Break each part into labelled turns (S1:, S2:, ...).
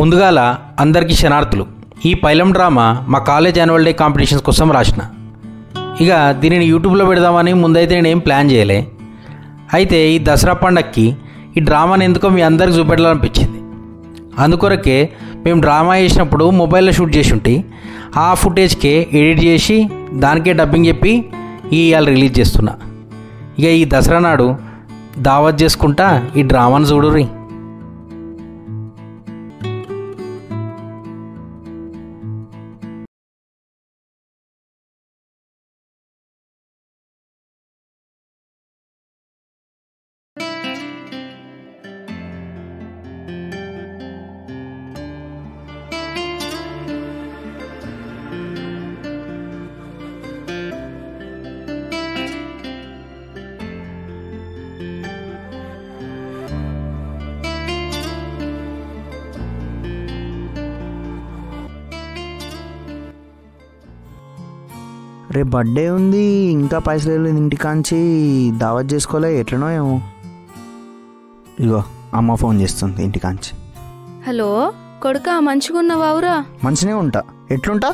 S1: ముందుగాల అందరికీ శనార్థులు. ఈ పైలం డ్రామా మా కాలేజ్ యాన్యువల్ డే కాంపిటీషన్స్ కోసం రాసిన. ఇక దీనిని యూట్యూబ్లో పెడదామని ముందైతే నేనేం ప్లాన్ చేయలే. అయితే ఈ దసరా పండగకి ఈ డ్రామాని ఎందుకో మీ అందరికి చూపెట్టాలనిపించింది. అందుకొరకే మేము డ్రామా చేసినప్పుడు మొబైల్లో షూట్ చేసి ఉంటే ఆ ఫుటేజ్కే ఎడిట్ చేసి దానికే డబ్బింగ్ చెప్పి ఇవాళ రిలీజ్ చేస్తున్నా. ఇక ఈ దసరా నాడు దావత్ చేసుకుంటా ఈ డ్రామాను చూడుర్రి.
S2: రేపు బర్త్డే ఉంది, ఇంకా పైసలు వెళ్ళింది ఇంటికాంచి, దావత్ చేసుకోలే, ఎట్లనో ఏమో. ఇగో అమ్మ ఫోన్ చేస్తుంది ఇంటికాంచి.
S3: హలో కొడుకా, మంచిగున్నావావురా?
S2: మంచినే ఉంటా. ఎట్లుంటా?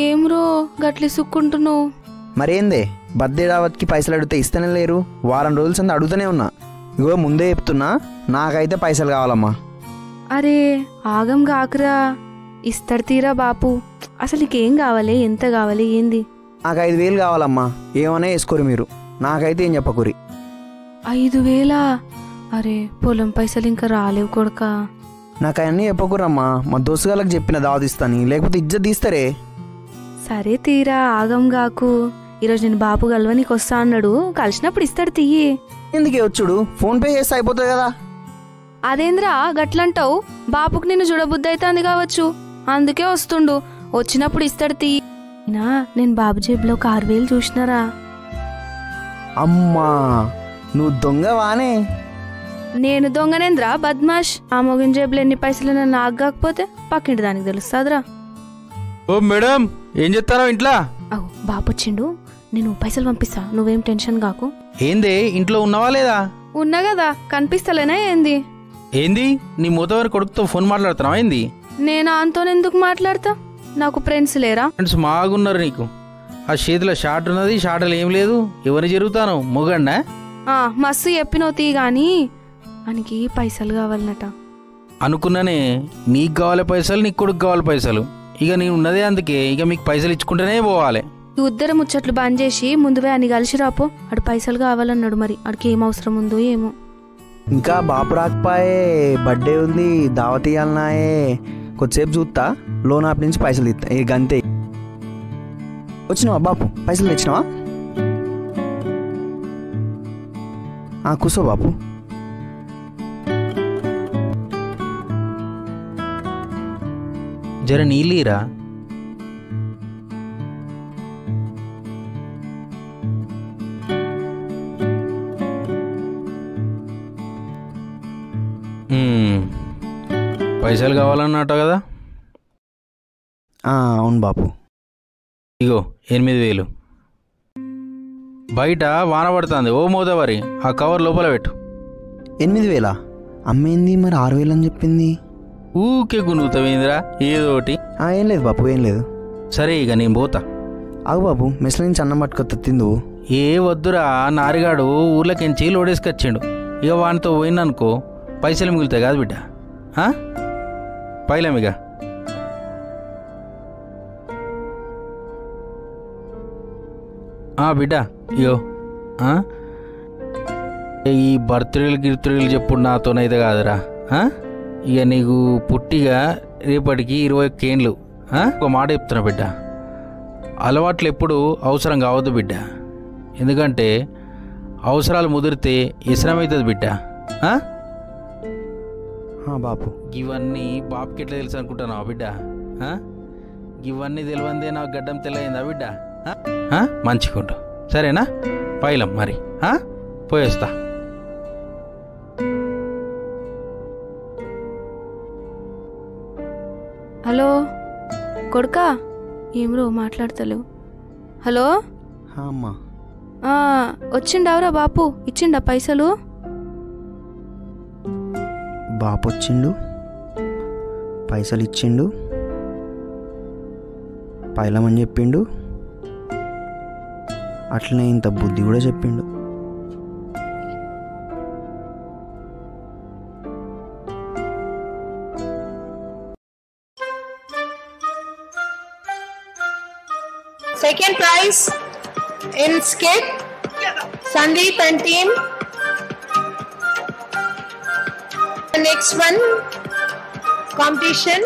S3: ఏమ్రో గట్లి సుక్కుంటున్నావు?
S2: మరేందే, బర్త్డే దావత్కి పైసలు అడిగితే ఇస్తేనే లేరు. వారం రోజుల సంది అడుగుతూనే ఉన్నా. ఇగో ముందే చెప్తున్నా, నాకైతే పైసలు కావాలమ్మా.
S3: అరే ఆగం కాకురా, ఇస్తాడు తీరా బాపు. అసలు నీకేం కావాలి, ఎంత కావాలి, ఏంది?
S2: నాకు 5,000 కావాలమ్మా. ఏమన్నా వేసుకోరు మీరు, నాకైతే ఏం చెప్పకూరి.
S3: 5,000? అరే పొలం పైసలు ఇంకా రాలేవు కొడుకా.
S2: నాకు అవన్నీ చెప్పకూరమ్మా. మా దోస్తుగాళ్ళకి చెప్పిన దావతిస్తాని, లేకపోతే ఇజ్జత్ తీస్తారే.
S3: సరే తీరా, ఆగం కాకు. ఈరోజు నేను బాపు కలవ నీకు వస్తా అన్నాడు, కలిసినప్పుడు ఇస్తాడు తీయి.
S2: ఎందుకే వచ్చుడు, ఫోన్ పే చేస్తే అయిపోతుంది కదా.
S3: అదేంద్రా గట్లంటావు? బాపుకు నిన్ను చూడబుద్ధి అవుతుంది కావచ్చు, అందుకే వస్తుండు. వచ్చినప్పుడు ఇస్తాడు తీయి. నేను బాబు జేబులో ఒక 6,000 చూసినారా.
S2: అమ్మా నువ్వు దొంగవానే.
S3: నేను దొంగనేంద్రా, బద్మాష్. ఆ మొగిన జేబులో ఎన్ని పైసలు నాకు కాకపోతే పక్కింటి దానికి తెలుస్తుందిరా.
S1: ఓ మేడం, ఏం చెప్తారో ఇంట్లో?
S3: అవు బాపు వచ్చిండు, నేను పైసలు పంపిస్తా, నువ్వేం టెన్షన్ కాకు.
S1: ఏంది, ఇంట్లో ఉన్నావా లేదా?
S3: ఉన్నా కదా, కనిపిస్తలేనా ఏంది?
S1: ఏంది, నీ మూతవారి కొడుకుతో ఫోన్ మాట్లాడుతున్నావా ఏంది?
S3: నేను ఆంతో ఎందుకు మాట్లాడతా? నాకు ఫ్రెండ్స్ లేరా?
S1: ఫ్రెండ్స్ మాగున్నారు నీకు. ఆ చేతిలో షార్ట్ ఉన్నది, షార్ట్లు ఏం లేదు. ఎవరిని జరుగుతాను, మొగండా?
S3: మస్తు చెప్పినవు తీ గాని, మనకి పైసలు కావాలనట.
S1: అనుకున్నానే, నీకు కావాలి పైసలు, నీకు కొడుకు కావాలి పైసలు. ఇక నేను ఉన్నదే అందుకే, ఇక మీకు పైసలు ఇచ్చుకుంటేనే పోవాలి.
S3: ఈ ఉద్దర ముచ్చట్లు బంద్ చేసి ముందువే అని కలిసి రాపో. అడు పైసలు కావాలన్నాడు, మరి అడికి ఏం అవసరం ఉందో ఏమో.
S2: ఇంకా బాపు రాకపోయే, బర్త్డే ఉంది, దావత్ ఇవ్వాలన్నాయే. కొద్దిసేపు చూస్తా, లోన్ యాప్ నుంచి పైసలు తీస్తా. ఏ గంతే. వచ్చినావా బాపు, పైసలు తెచ్చినావా? కూసో బాపు.
S1: జర నీళ్ళీరా. పైసలు కావాలన్నట్టు కదా?
S2: అవును బాపు.
S1: ఇగో 8,000. బయట వాన పడుతుంది, ఓ మోదవరి ఆ కవర్ లోపల పెట్టు.
S2: 8,000? అమ్మేంది మరి 6,000 అని చెప్పింది?
S1: ఊకే గునుగుతావేందిరా ఏదో ఒకటి.
S2: ఏం లేదు బాపు, ఏం లేదు.
S1: సరే ఇక నేను పోతా.
S2: అవు బాబు, మెస్ల నుంచి అన్నం పట్టుకొత్త తిందు.
S1: ఏ వద్దురా, నారిగాడు ఊర్లోకించి లోడేసుకొచ్చిండు. ఇక వానితో పోయిందనుకో పైసలు మిగులుతాయి కాదు బిడ్డ. పైలమిగా బిడ్డ. ఇయో ఈ బర్త్డేలు గిర్తుడేలు చెప్పుడు నాతోనైతే కాదురా. ఇక నీకు పుట్టిగా రేపటికి 21 ఏండ్లు. ఒక మాట చెప్తున్నా బిడ్డ, అలవాట్లు ఎప్పుడు అవసరం కావద్దు బిడ్డ. ఎందుకంటే అవసరాలు ముదిరితే ఇసరమవుతుంది బిడ్డ.
S2: బాపు,
S1: ఇవన్నీ బాపుకి ఎట్లా తెలుసు అనుకుంటున్నావా బిడ్డ? ఇవన్నీ తెలివందే నాకు గడ్డం తెల్లయిందా బిడ్డ? మంచిగుండు, సరేనా? పైలం మరి పోయేస్తా.
S3: హలో కొడుకా, ఏమ్రో మాట్లాడతలేవు? హలో
S2: అమ్మా.
S3: వచ్చిండవరా బాపు, ఇచ్చిండా పైసలు?
S2: బాపు వచ్చిండు. పైసలు ఇచ్చిండు, పైలమని చెప్పిండు, అట్లనే ఇంత బుద్ధి కూడా చెప్పిండు.
S4: Second prize in skit, Sandeep and team. The next one competition